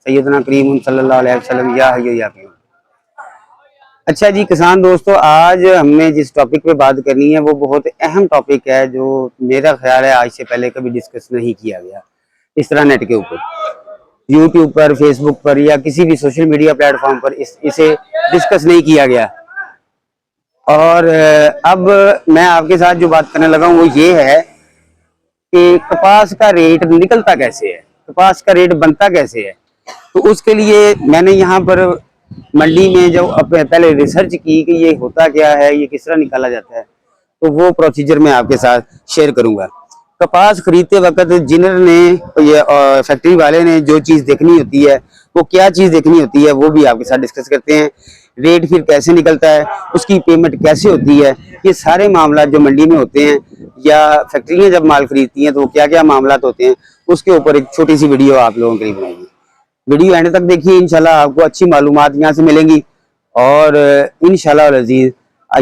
सैयदना करीम सल्लल्लाहु अलैहि वसल्लम या हय्यु या क़य्यूम। अच्छा जी किसान दोस्तों, आज हमने जिस टॉपिक पे बात करनी है वो बहुत अहम टॉपिक है, जो मेरा ख्याल है आज से पहले कभी डिस्कस नहीं किया गया इस तरह नेट के ऊपर, यूट्यूब पर, फेसबुक पर या किसी भी सोशल मीडिया प्लेटफॉर्म पर इसे डिस्कस नहीं किया गया। और अब मैं आपके साथ जो बात करने लगा हूँ वो ये है कि कपास का रेट निकलता कैसे है, कपास का रेट बनता कैसे है। तो उसके लिए मैंने यहाँ पर मंडी में जब पहले रिसर्च की कि ये होता क्या है, ये किस तरह निकाला जाता है, तो वो प्रोसीजर मैं आपके साथ शेयर करूंगा। कपास खरीदते वक्त जिनर ने ये फैक्ट्री वाले ने जो चीज़ देखनी होती है वो क्या चीज़ देखनी होती है वो भी आपके साथ डिस्कस करते हैं। रेट फिर कैसे निकलता है, उसकी पेमेंट कैसे होती है, ये सारे मामला जो मंडी में होते हैं या फैक्ट्रियाँ जब माल खरीदती हैं तो क्या क्या मामला होते हैं, उसके ऊपर एक छोटी सी वीडियो आप लोगों के लिए बनाएंगे। वीडियो एंड तक देखिए, इंशाल्लाह आपको अच्छी मालूमात यहाँ से मिलेंगी और इंशाल्लाह अज़ीज़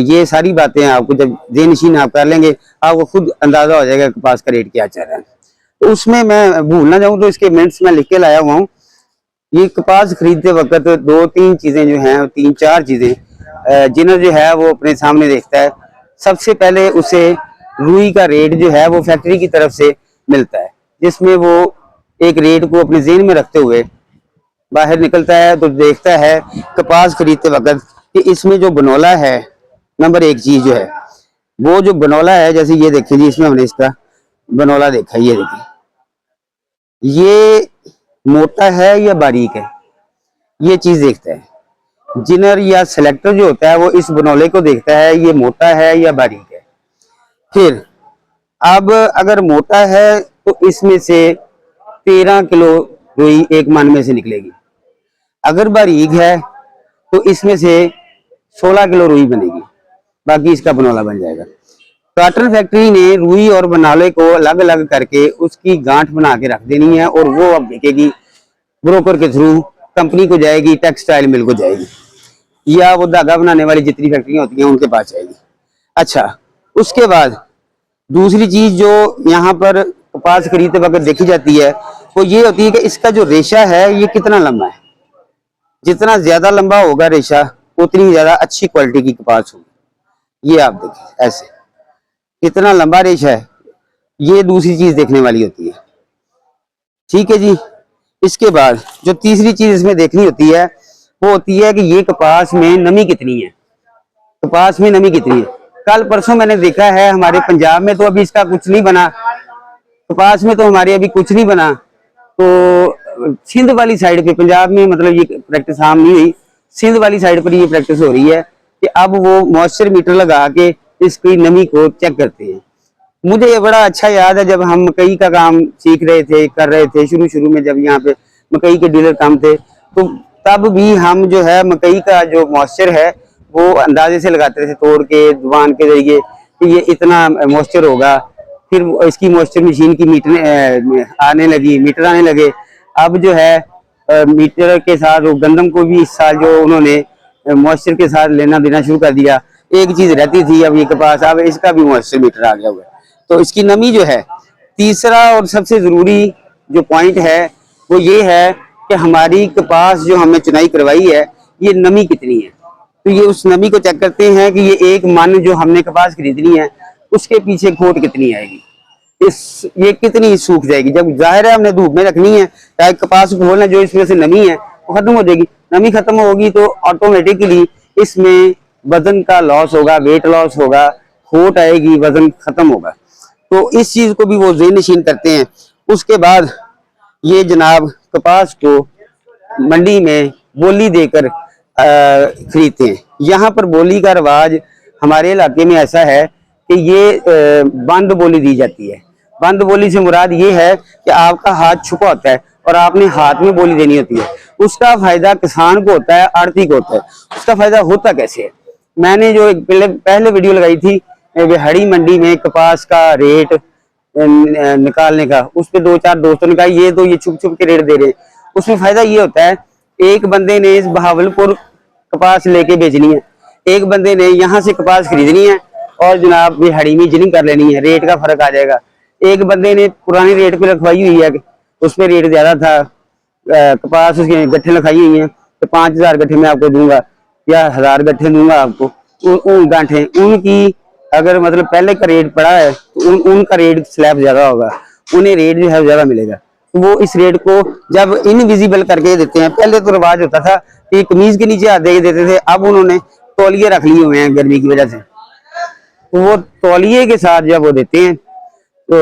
ये सारी बातें आपको जब ज़हन-नशीन आप कर लेंगे आपको खुद अंदाजा हो जाएगा कपास का रेट क्या चल रहा है। तो उसमें मैं भूल ना जाऊँ तो इसके मिनट्स में लिख के लाया हुआ हूँ। ये कपास खरीदते वक्त दो तीन चीज़ें जो हैं, तीन चार चीज़ें जिन्हें जो है वो अपने सामने देखता है। सबसे पहले उसे रुई का रेट जो है वो फैक्ट्री की तरफ से मिलता है, जिसमें वो एक रेट को अपने ज़हन में रखते हुए बाहर निकलता है। तो देखता है कपास खरीदते वक्त कि इसमें जो बनोला है, नंबर एक चीज जो है वो जो बनोला है, जैसे ये देखिए जी, इसमें हमने इसका बनोला देखा, ये देखिए ये मोटा है या बारीक है, ये चीज देखता है। जिनर या सिलेक्टर जो होता है वो इस बनोले को देखता है ये मोटा है या बारीक है। फिर अब अगर मोटा है तो इसमें से 13 किलो रुई एक मन में से निकलेगी। अगर बारीक है तो इसमें से 16 किलो रुई बनेगी, बाकी इसका बनोला बन जाएगा। कॉटन फैक्ट्री ने रुई और बनोले को अलग अलग करके उसकी गांठ बना के रख देनी है और वो अब बिकेगी ब्रोकर के थ्रू, कंपनी को जाएगी, टेक्सटाइल मिल को जाएगी या वो धागा बनाने वाली जितनी फैक्ट्रियां होती हैं उनके पास जाएगी। अच्छा, उसके बाद दूसरी चीज जो यहाँ पर कपास खरीदते वक्त देखी जाती है वो ये होती है कि इसका जो रेशा है ये कितना लंबा है। जितना ज्यादा लंबा होगा रेशा उतनी ज्यादा अच्छी क्वालिटी की कपास होगी। ये आप देखिए ऐसे कितना लंबा रेशा है, ये दूसरी चीज देखने वाली होती है। ठीक है जी। इसके बाद जो तीसरी चीज इसमें देखनी होती है वो होती है कि ये कपास में नमी कितनी है, कपास में नमी कितनी है। कल परसों मैंने देखा है हमारे पंजाब में तो अभी इसका कुछ नहीं बना, कपास में तो हमारे अभी कुछ नहीं बना। तो सिंध वाली साइड पे, पंजाब में मतलब ये प्रैक्टिस आम नहीं हुई, सिंध वाली साइड पर ये प्रैक्टिस हो रही है कि अब वो मॉइस्चर मीटर लगा के इसकी नमी को चेक करते हैं। मुझे ये बड़ा अच्छा याद है जब हम मकई का काम सीख रहे थे, कर रहे थे शुरू में, जब यहाँ पे मकई के डीलर काम थे, तो तब भी हम जो है मकई का जो मॉइस्चर है वो अंदाजे से लगाते थे, तोड़ के जुबान के जरिए कि ये इतना मॉइस्चर होगा। फिर इसकी मॉइस्चर मशीन की मीटर आने लगी, मीटर आने लगे। अब जो है मीटर के साथ गंदम को भी इस साल जो उन्होंने मॉइस्चर के साथ लेना देना शुरू कर दिया। एक चीज रहती थी अब ये कपास, अब इसका भी मॉइस्चर मीटर आ गया हुआ है। तो इसकी नमी जो है, तीसरा और सबसे जरूरी जो पॉइंट है वो ये है कि हमारी कपास जो हमने चुनाई करवाई है ये नमी कितनी है। तो ये उस नमी को चेक करते हैं कि ये एक मन जो हमने कपास खरीदनी है उसके पीछे खोट कितनी आएगी, ये कितनी सूख जाएगी। जब जाहिर है हमने धूप में रखनी है, चाहे कपास को खोलना, जो इसमें से नमी है वो खत्म हो जाएगी। नमी खत्म होगी तो ऑटोमेटिकली इसमें वजन का लॉस होगा, वेट लॉस होगा, खोट आएगी, वजन खत्म होगा। तो इस चीज को भी वो ज़हन-नशीन करते हैं। उसके बाद ये जनाब कपास को मंडी में बोली देकर खरीदते हैं। यहाँ पर बोली का रिवाज हमारे इलाके में ऐसा है कि ये बंद बोली दी जाती है। बंद बोली से मुराद ये है कि आपका हाथ छुपा होता है और आपने हाथ में बोली देनी होती है। उसका फायदा किसान को होता है, आड़ती को होता है। उसका फायदा होता कैसे है, मैंने जो पहले वीडियो लगाई थी बिहाड़ी मंडी में कपास का रेट निकालने का, उस पर दो चार दोस्तों ने कहा ये तो ये छुप छुप के रेट दे रहे हैं। उसमें फायदा ये होता है, एक बंदे ने इस बहावलपुर कपास लेके बेचनी है, एक बंदे ने यहाँ से कपास खरीदनी है और जनाब बिहाड़ी में जिनिंग कर लेनी है, रेट का फर्क आ जाएगा। एक बंदे ने पुरानी रेट पे रखवाई हुई है, उसमें रेट ज्यादा था, कपास उसके गट्ठे लिखाई हुई हैं तो 5000 गट्ठे मैं आपको दूंगा या 1000 गट्ठे दूंगा आपको। उन गांठे उनकी अगर मतलब पहले का रेट पड़ा है तो उनका रेट स्लैब ज्यादा होगा, उन्हें रेट जो है ज्यादा मिलेगा। तो वो इस रेट को जब इनविजिबल करके देते हैं, पहले तो रिवाज होता था कि कमीज के नीचे हाथ दे देते थे, अब उन्होंने तौलिए रख लिए हुए हैं गर्मी की वजह से। तो वो तौलिए के साथ जब वो देते हैं तो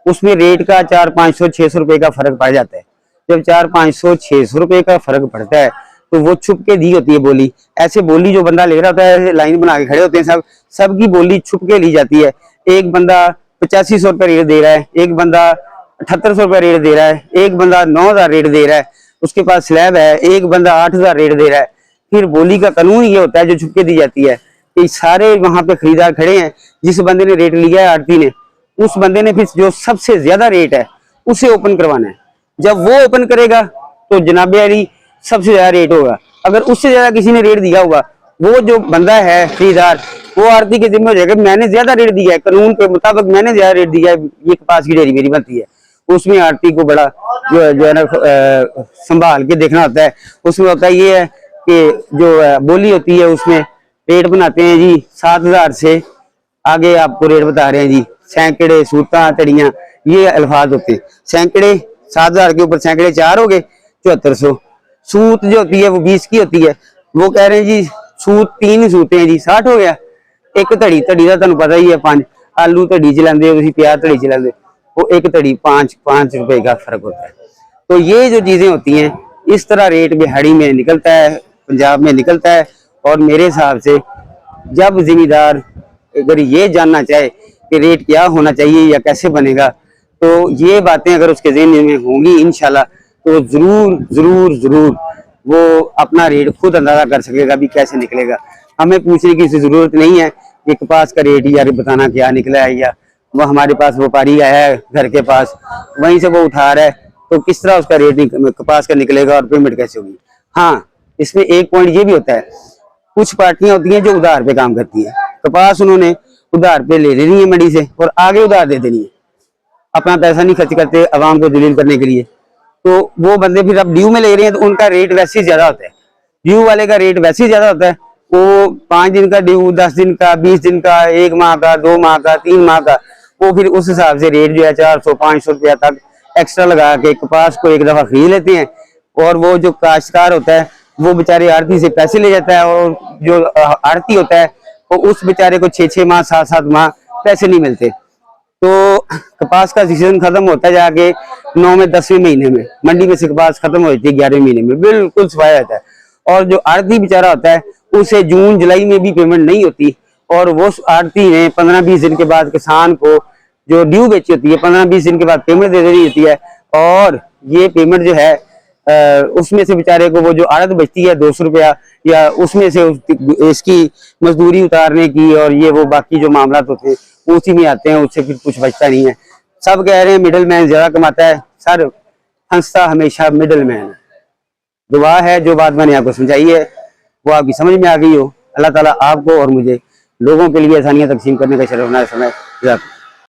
उसमें रेट का 400-500-600 रुपए का फर्क पड़ जाता है। जब 400-500-600 रुपए का फर्क पड़ता है तो वो छुप के दी होती है बोली। ऐसे बोली जो बंदा ले रहा होता है, लाइन बना के खड़े होते हैं, सबकी बोली छुप के ली जाती है। एक बंदा 8500 रुपये रेट दे रहा है, एक बंदा 7800 रुपये रेट दे रहा है, एक बंदा 9000 रेट दे रहा है, उसके पास स्लैब है, एक बंदा 8000 रेट दे रहा है। फिर बोली का कानून ये होता है जो छुप के दी जाती है कि सारे वहां पे खरीदार खड़े हैं, जिस बंदे ने रेट लिया है आड़ती ने, उस बंदे ने फिर जो सबसे ज्यादा रेट है उसे ओपन करवाना है। जब वो ओपन करेगा तो जनाबे अली सबसे ज्यादा रेट होगा। अगर उससे ज्यादा किसी ने रेट दिया होगा, वो जो बंदा है खरीदार, वो आड़ती के जिम्मे हो जाएगा, मैंने ज्यादा रेट दिया है, कानून के मुताबिक मैंने ज्यादा रेट दिया है, ये कपास की ढेरी मेरी बनती है। उसमें आड़ती को बड़ा जो है ना संभाल के देखना होता है। उसमें होता ये है कि जो बोली होती है उसमें रेट बनाते हैं जी 7000 से आगे आपको रेट बता रहे हैं जी, सैकड़े, सूता, तड़ियां, ये अल्फाज होते हैं। सैकड़े 7000 के ऊपर सैकड़े 4 हो गए 7400। सूत जो होती है वो 20 की होती है, वो कह रहे हैं जी सूत 3 ही सूते हैं जी 60 हो गया। एक धड़ी का तुम पता ही है 5 आलू धड़ी चलाते हो, प्याज धड़ी चलाते, वो एक धड़ी 5 रुपए का फर्क होता है। तो ये जो चीजें होती हैं इस तरह रेट बिहाड़ी में निकलता है, पंजाब में निकलता है। और मेरे हिसाब से जब जिम्मेदार अगर ये जानना चाहे कि रेट क्या होना चाहिए या कैसे बनेगा, तो ये बातें अगर उसके ज़हन में होंगी इंशाल्लाह, तो जरूर वो अपना रेट खुद अंदाजा कर सकेगा भी कैसे निकलेगा। हमें पूछने की जरूरत नहीं है कि कपास का रेट यार बताना क्या निकला है, या वो हमारे पास व्यापारी आया है घर के पास, वहीं से वो उठा रहा है, तो किस तरह उसका रेट कपास का निकलेगा और पेमेंट कैसे होगी। हाँ, इसमें एक पॉइंट ये भी होता है, कुछ पार्टियां होती हैं जो उधार पे काम करती है। कपास उन्होंने उधार पे ले लेनी है मंडी से और आगे उधार दे देनी है, अपना पैसा नहीं खर्च करते आवाम को जलील करने के लिए। तो वो बंदे फिर अब ड्यू में ले रहे हैं तो उनका रेट वैसे ही ज्यादा होता है, ड्यू वाले का रेट वैसे ही ज्यादा होता है। वो 5 दिन का ड्यू, 10 दिन का, 20 दिन का, 1 माह का, 2 माह का, 3 माह का, वो फिर उस हिसाब से रेट जो है 400-500 रुपया तक एक्स्ट्रा लगा के कपास को एक दफा खरीद लेते हैं। और वो जो काश्तकार होता है वो बेचारे आड़ती से पैसे ले जाता है, और जो आड़ती होता है वो उस बेचारे को 6-6 माह 7-7 माह पैसे नहीं मिलते। तो कपास का सीजन खत्म होता है जाके 9वें-10वें महीने में, मंडी में से कपास खत्म हो जाती है 11वें महीने में, बिल्कुल सफाया रहता है। और जो आड़ती बेचारा होता है उसे जून जुलाई में भी पेमेंट नहीं होती, और वो आड़ती ने 15-20 दिन के बाद किसान को जो ड्यू बेची होती है 15-20 दिन के बाद पेमेंट दे देनी होती है। और ये पेमेंट जो है उसमें से बेचारे को वो जो आड़त बचती है 200 रुपया, या उसमें से इसकी मजदूरी उतारने की और ये वो बाकी जो मामला होते हैं उसी में आते हैं, उससे फिर कुछ बचता नहीं है। सब कह रहे हैं मिडिल मैन ज्यादा कमाता है, सर फंसता हमेशा मिडिल मैन। दुआ है जो बात मैंने आपको समझाई है वो आपकी समझ में आ गई हो। अल्लाह ताला आपको और मुझे लोगों के लिए आसानियां तकसीम करने का शरफ ना समय।